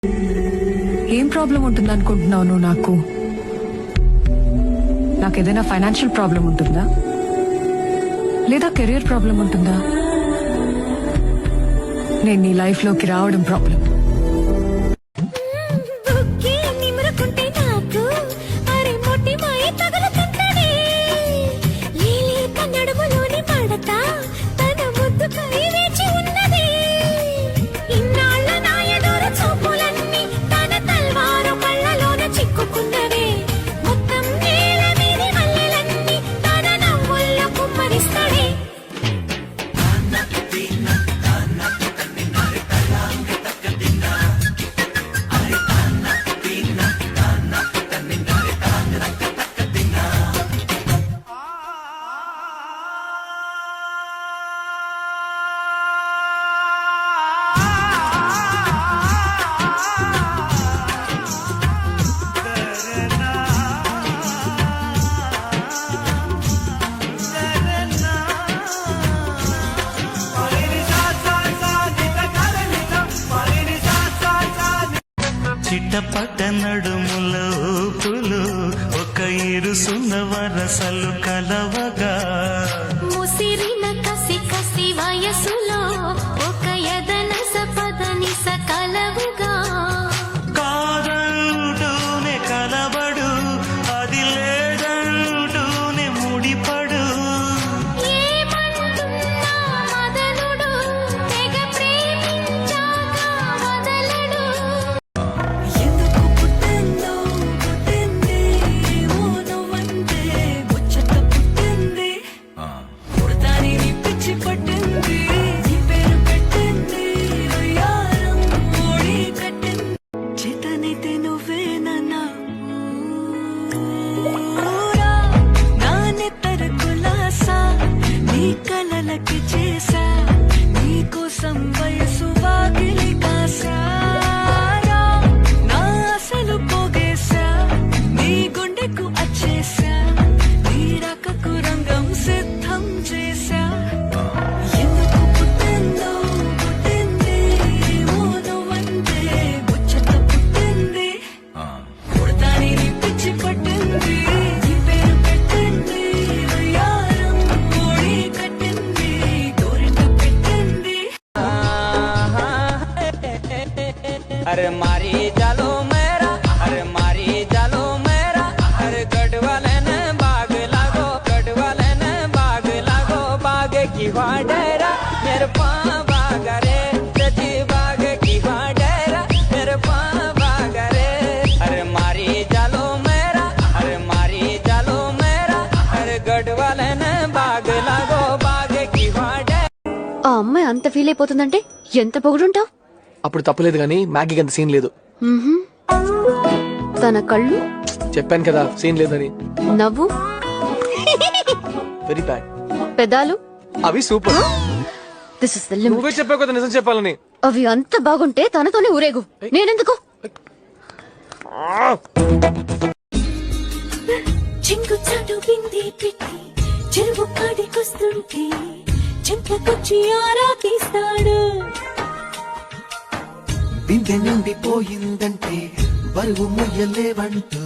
ఏం ప్రాబ్లం ఉంటుంది అనుకుంటున్నావు నువ్వు? నాకు ఏదైనా ఫైనాన్షియల్ ప్రాబ్లం ఉంటుందా, లేదా కెరియర్ ప్రాబ్లం ఉంటుందా? నేను నీ లైఫ్ లోకి రావడం ప్రాబ్లం. చిట్టపట నడుముల ఊపులు ఒక ఇరుసున్న వరసలు కలవగా, ముసిరిన కసి కసి వయసులో ఒక యదన సపదని సకలవుగా, కాదంటూనే కలబడు అది లేదంటూనే ముడిపడు, ఏమంటున్నా మదనుడు తెగ ప్రేమించాక వదలడు. ఎందుకు పుట్టిందో పుట్టింది నువ్వంటే ముచ్చట పుట్టింది, పుడతాని పిచ్చి పట్టింది, ఈ పేరు పెట్టింది వయ్యారం ఓడి కట్టింది, చేతనైతే నువ్వేనన్నా నా నెత్తర కులాసా నీ కలలకి చేసా, నీ కోసం వయసు వాకిలి కాసా, నా అసలు పోగేశా నీ గుండెకు అచ్చేసా, నీ రకకు రంగం సిద్ధం చేశా. ఎందుకు పుట్టిందో పుట్టింది నువ్వంటే ముచ్చట పుట్టింది, పుడతాని పిచ్చి పట్టింది, ఈ పేరు పెట్టింది వయ్యారం ఓడి కట్టింది, గోరింట పెట్టింది. अरे मारी जालो मेरा, अरे मारी जालो मेरा, अरे गढ़वाले ने बाग लागो, गढ़वाले ने बाग लागो, बाग की वाडेरा मेरे पा बाग रे, सची बाग की वाडेरा मेरे पा बाग रे, अरे मारी जालो मेरा, अरे मारी जालो मेरा, अरे गढ़वाले ने बाग लागो, बाग की वाडेरा. ఆ అమ్మాయి అంత ఫీల్ అయిపోతుందంటే ఎంత పొగుడుంటావు? అప్పుడు తప్పలేదు కానీ మ్యాగీకి అంత సీన్ లేదు. తన కళ్ళు, చెప్పాను కదా సీన్ లేదని. నవ్వు, వెరీ బ్యాడ్. పెదాలు, అవి super. This is the limit. నువ్వే చెప్పావు కదా నిజం చెప్పాలని. అవి అంత బాగుంటే తనతోనే ఊరేగు, నేనెందుకు? చింగుచాటు బింది పెట్టి చెరువు కాడికొస్తుంటే చెంపకొచ్చి ఆరా తీస్తాడు, బిందె నిండిపోయిందంటే బరువు ముయ్యలేవంటూ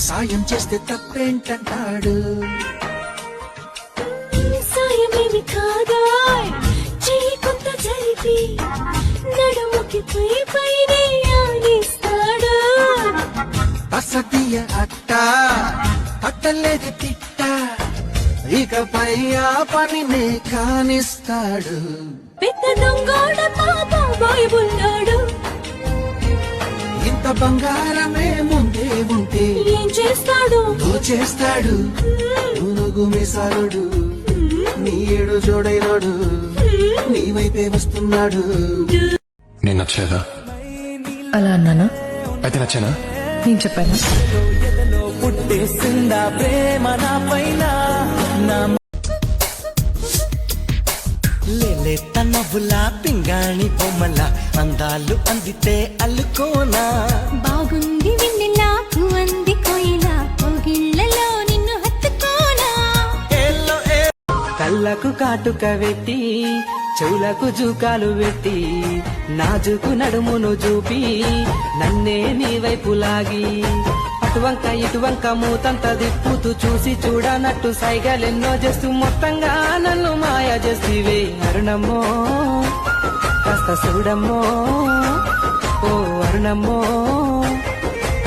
సాయం చేస్తే తప్పేంటంటాడు. సాయమేమి కాదా చెయ్యి కొంత జరిపి నడుముకి పై పైనే ఆనిస్తాడు, అసతీయ అట్ట అట్టలేదు తిట్ట ఇకపై ఆ పనినే కానిస్తాడు. పెద్ద దొంగోడ పాపం బైబుల్లాడు, ఇంత బంగారమే ముందే ఉంటే ఏం చేస్తాడు దోచేస్తాడు. నునుగు మిసాలుడు నీ ఏడు జోడైనడు నీ వైపే వస్తున్నాడు. నేను నచ్చలేదా? అలా అన్నానా? అయితే నచ్చానా? నేను చెప్పాను. పుట్టేసిందా ప్రేమ నా పైన, నా లేలేత నవ్వులా పింగాణి బొమ్మల అందాలు అందితే అల్లుకోనా, బాగుంది వెన్నెలా పువ్వంది కోయిలా పొగిళ్లలో నిన్ను హత్తుకోనా, కళ్ళకు కాటుక వెట్టి చెవులకు జూకాలు పెట్టి నాజుకు నడుమును చూపి నన్నే నీ వైపు లాగి అటువంక ఇటువంక మూతంత దిప్పుతూ చూసి చూడనట్టు సైగలెన్నో చేస్తూ మొత్తంగా నన్ను మాయ చేస్తీవే అరుణమ్మో కాస్త చూడమ్మో ఓ అరుణమ్మో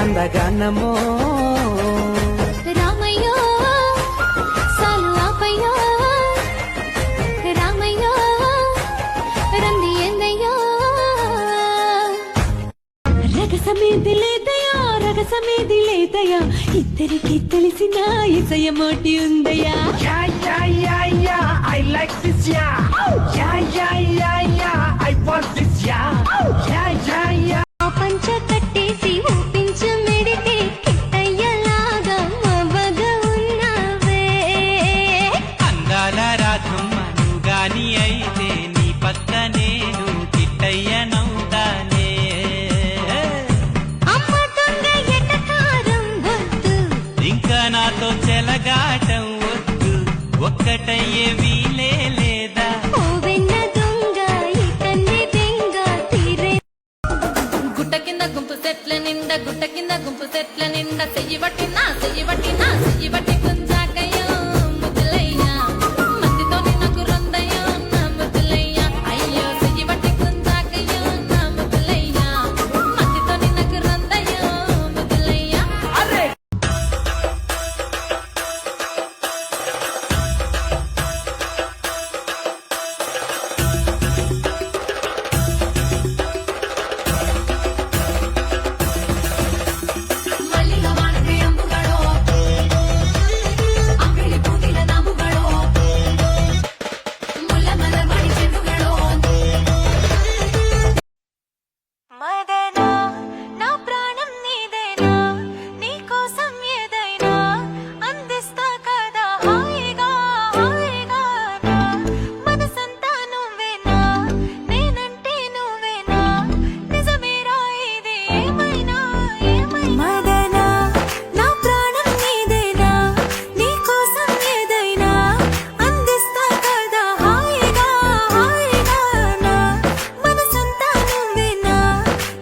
అందగానమ్మో రామయ్యో సాలు ఆపయ్యో రామయ్యో రంది ఎందయ్యో రగసమేది లేదయా రగసమేది లేదయా ఇద్దరికి తెలిసిన ఇసయమోటి ఉందయా ఆ పంచ కట్టేసి ఊపించు మెడితే కిట్టయ్యలాగా మబ్బగా ఉన్నావే అందాల రాధమ్మ నువ్వు గాని అయితే నీ పక్క నేను కిట్టయ్యనవుతానే అమ్మ దొంగ ఎటకారం వద్దు ఇంకా నాతో చెలగాటం వద్దు ఒక్కటయ్యే వీలే లేదా ఓ వెన్న దొంగ ఈ కన్నె దెంగ తీరే గుట్ట కింద గుంపు సెట్ల నిండా గుట్ట కింద గుంపు సెట్ల నిండా చెయ్యి పట్టినా చెయ్యి పట్టి కుంజాకయ్యో ముద్దులయ్యా మత్తితో నాకు రొందయ్యో నా ముద్దులయ్యా అయ్యో చెయ్యి పట్టి కుంజాకయ్యో నా ముద్దులయ్యా మత్తితో నాకు రొందయ్యో ముద్దులయ్యా ಮಲ್ಲಿಗ ವಾಣಕ್ಕೆ ಅಂಬುಗಳು ಅಂಗಡಿ ಪೂತಿಲ ನಾಮುಗಳು ಮುಲ್ಲ ಮಲ ಮಣಿ ಚೆಂಡುಗಳು మదనా నా ప్రాణం నీదేనా నీ కోసం ఏదైనా అందిస్తా కదా హాయిగా హాయిగా నా మనసంతా నువ్వేనా నేనంటే నువ్వేనా నిజమేరా ఇది ఏమైనా మదనా నా ప్రాణం నీదేనా నీ కోసం ఏదైనా అందిస్తా కదా హాయిగా హాయిగా నా మనసంతా నువ్వేనా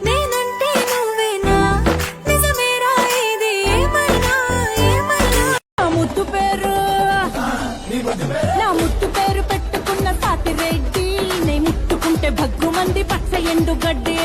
నేనంటే నువ్వేనా నిజమేరా ఇది ఏమైనా నా ముద్దు పేరు పెట్టుకున్న సాతిరెడ్డి నే ముట్టుకుంటే భగ్గుమంది పచ్చ ఎండు గడ్డి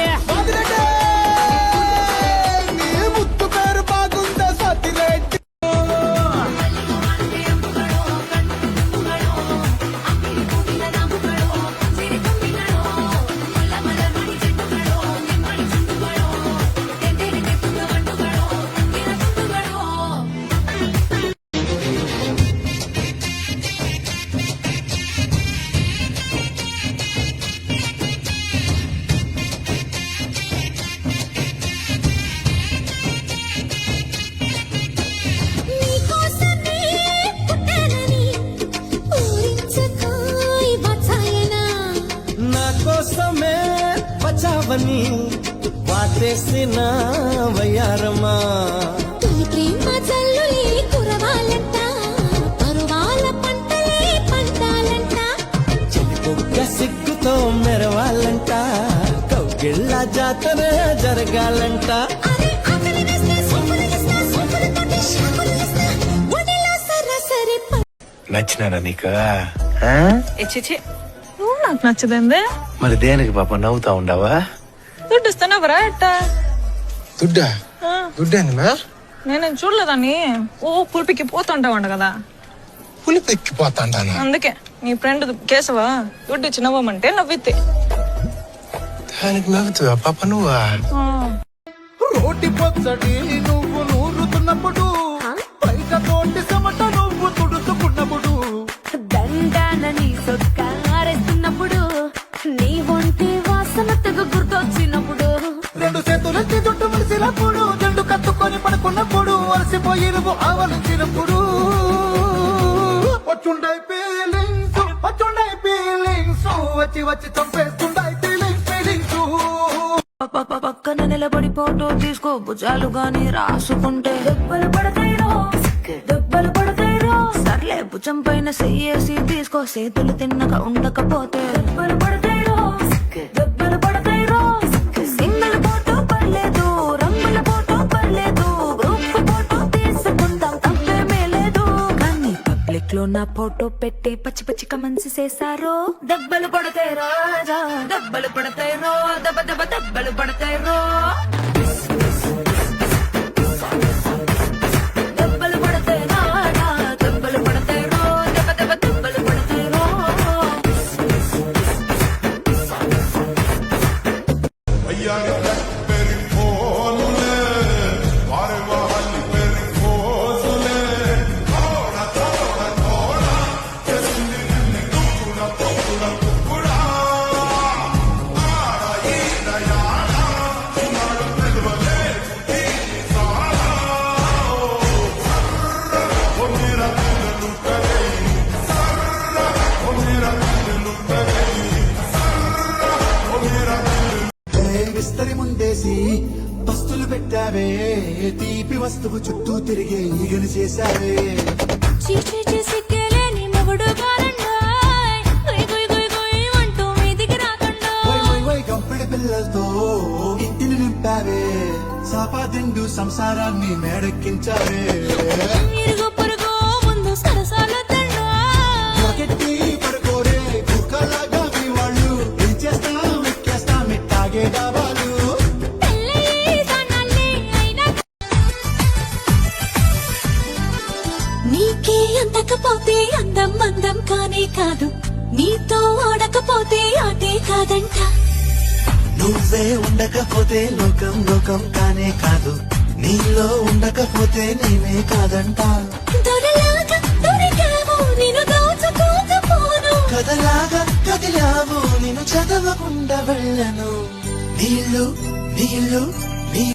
నీకోసమే పుట్టానని ఊరించకాయ్ బచాయనా నా కోసమే బచావని వాటేసిన వయ్యారమ్మా తొలి ప్రేమ జల్లులే కురవాలంట పరువాల పంటలే పంటాలంట బొగ్గ సిగ్గుతో మెరవాలంట కౌగిళ్ళ జాతర జరగాలంట అరే ఆకలి వేస్తే సోపులు వేస్తా సోపులు తోటి షాపులు వేస్తా ఒడిలో సరాసరి నచ్చినారా నీకు నువ్వు నాకు నచ్చదండి మరి దేనికి పాప నవ్వుతా ఉండవా దుడ్డు ఇస్తానవరా ఎట్ట దుడ్డా దుడ్డేంది మా నేనేం చూడలేదని ఓ పులిపికి పోతుంటావంట కదా పులి పెక్కిపోతాండానా అందుకే నీ ఫ్రెండ్ కేశవ దుడ్డు ఇచ్చి నవ్వమంటే నవ్వితే దానికి నవ్వుతావా పాప నువ్వా రోటి పచ్చడి నువ్వు నూరుతున్నప్పుడు బయట తోటి సమట నువ్వు తుడుచుకున్నప్పుడు దండానని సొక్కారేస్తున్నప్పుడు నీ ఒంటి వాసన తెగ గుర్తొచ్చినప్పుడు రెండు చేతులెత్తి దుట్టు ముడిసినప్పుడు జండు కత్తుకొని పడుకున్నప్పుడు అలసిపోయి నువ్వు ఆవలించినప్పుడు వచ్చుండై ఫీలింగ్స్ వచ్చి వచ్చి చంపేస్తుండై ఫీలింగ్స్ పక్కన నిలబడి ఫోటో తీసుకో భుజాలు గాని రాసుకుంటే దెబ్బలు పడతాయిరో సర్లే లేపు చంపైన చెయ్యేసి తీసుకో చేతులు తిన్నక ఉండకపోతే దెబ్బలు పడతాయి రో దెబ్బలు పడతాయి రో సింగిల్ ఫోటో పర్లేదు రంగుల ఫోటో పర్లేదు గ్రూప్ ఫోటో తీసుకుందాం తప్పేమీ లేదు కానీ పబ్లిక్ లో నా ఫోటో పెట్టి పచ్చి పచ్చి కమెంట్స్ చేశారు దెబ్బలు పడతాయి రాజా దెబ్బలు పడతాయి రో దెబ్బ దెబ్బ దెబ్బలు పడతాయి రో దెబ్బలు పడతాయి రాజా దెబ్బలు పడతాయి రో దెబ్బ దెబ్బ దెబ్బలు పడతాయి రో విస్తరి ముందేసి పస్తులు పెట్టావే తీపి వస్తువు చుట్టూ తిరిగే ఈగలు చేశావే చీచీ చేసి కేలేని మొగుడు కారండాయ్ గుయ్ గుయ్ గుయ్ గుయ్ అంటూ మీదికి రాకండాయ్ వై వై వై గంపెడి పిల్లలతో ఇంటిని నింపావే సాపాదిండు సంసారాన్ని మేడెక్కించావే ఇరుగు పొరుగు ముందు సరసాల తండాయ్ ఒకటి పడుకోరే కుక్కలాగా మీ వాళ్ళు ఏం చేస్తాం ఎక్కేస్తాం ఇట్టాగే డాబాలు పెళ్ళయి దానాల్ని అయినా నీకే అందకపోతే అందం అందం కానే కాదు నీతో ఆడకపోతే ఆటే కాదంట నువ్వే ఉండకపోతే లోకం లోకం కానే కాదు నీలో ఉండకపోతే నేనే కాదంట దొరలాగా దొరికావు నిన్ను దోచుకోకపోను కథలాగా కదిలావు నేను చదవకుండా వెళ్ళను నీళ్ళు నీళ్ళు నీ